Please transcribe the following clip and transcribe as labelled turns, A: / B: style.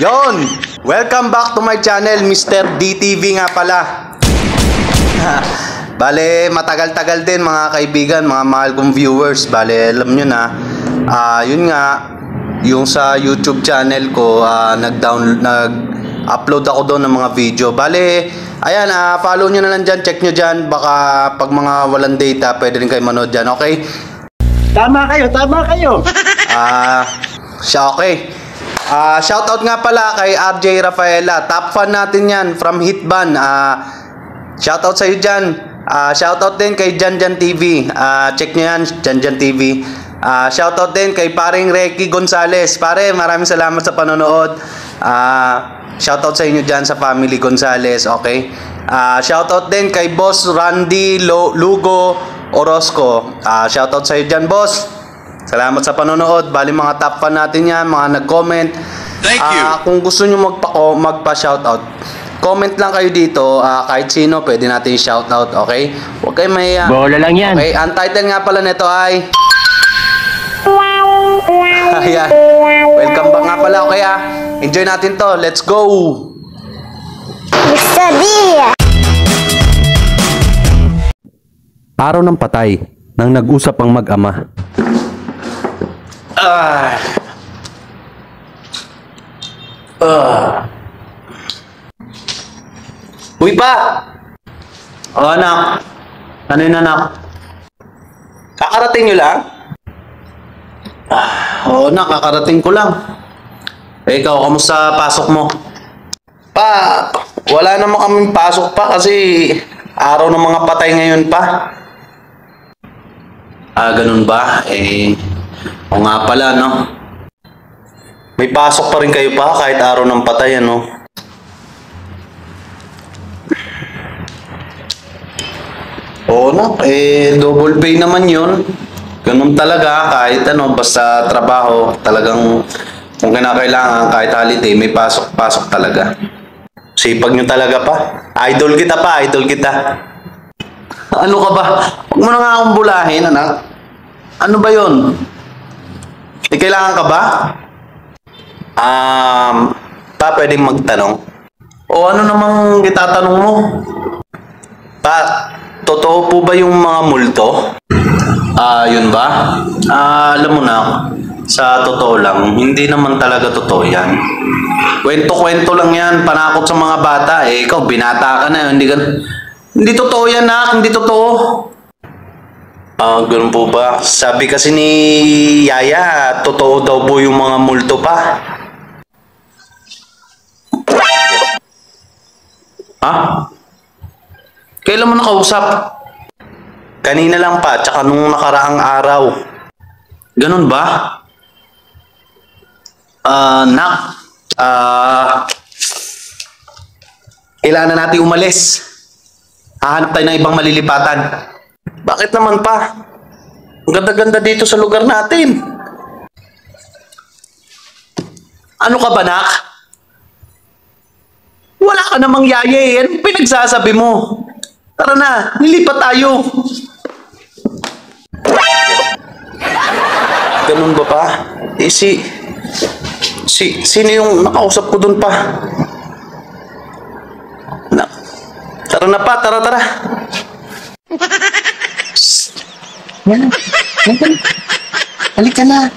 A: Yon! Welcome back to my channel, Mr. DTV nga pala. Bale, matagal-tagal din mga kaibigan, mga mahal kong viewers. Bale, alam nyo na, yun nga, yung sa YouTube channel ko, nag-upload ako doon ng mga video. Bale, ayan, follow nyo na lang dyan, check nyo dyan. Baka pag mga walang data, pwede rin kayo manood dyan, okay?
B: Tama kayo, tama kayo.
A: Siya okay. Shoutout nga pala kay RJ Rafaela. Top fan natin yan from Hitban. Shoutout sa iyo dyan. Shoutout din kay Janjan TV. Check nyo yan, Janjan TV. Shoutout din kay paring Reky Gonzales. Pare, maraming salamat sa panonood. Shoutout sa inyo dyan sa family Gonzales. Okay. Shoutout din kay Boss Randy Lugo Orozco. Shoutout sa iyo dyan, boss. Salamat sa panonood. Bali mga top fan natin yan, mga nag-comment.
C: Thank you.
A: Kung gusto nyo magpa-shoutout, comment lang kayo dito. Kahit sino, pwede natin i-shoutout, okay? Huwag kayo mahiya.
B: Bola lang yan.
A: Okay, ang title nga pala nito ay... Ayan. Welcome back nga pala, okay Enjoy natin to. Let's go!
D: Mr. D.
E: Araw ng patay nang nag-usap ang mag-ama.
A: Uy pa! Anak. Ano yun, anak? Kakarating nyo lang? Anak, kakarating ko lang. Ikaw, kamusta pasok mo? Pa, wala naman kaming pasok pa kasi araw ng mga patay ngayon pa. Ganun ba? O nga pala, no? May pasok pa rin kayo pa kahit araw ng patay, ano? Oo na, double pay naman yun. Ganun talaga, kahit ano, basta trabaho, talagang kung kinakailangan, kahit holiday, may pasok-pasok talaga. Sipag nyo talaga pa. Idol kita pa, idol kita. Ano ka ba? Huwag mo na nga akong bulahin, anak. Ano ba yun? Kailangan ka ba? Pwedeng magtanong. O ano namang itatanong mo? Totoo po ba yung mga multo? Yun ba? Alam mo na, sa totoo lang, hindi naman talaga totoo yan. Kwento-kwento lang yan, panakot sa mga bata. Ikaw, binata ka na, hindi totoo yan, nak, hindi totoo. Ganun po ba? Sabi kasi ni Yaya, totoo daw po yung mga multo pa. Kailan mo nakausap? Kanina lang pa, tsaka nung nakaraang araw. Ganun ba? Nak, kailangan na natin umalis. Hahanap tayo ng ibang malilipatan. Bakit naman pa? Ang ganda-ganda dito sa lugar natin. Ano ka ba, nak? Wala ka namang yaya Anong pinagsasabi mo? Tara na, nilipat tayo. Ganun ba pa? Sino yung nakausap ko dun pa? Tara na pa, tara.
B: Halika na.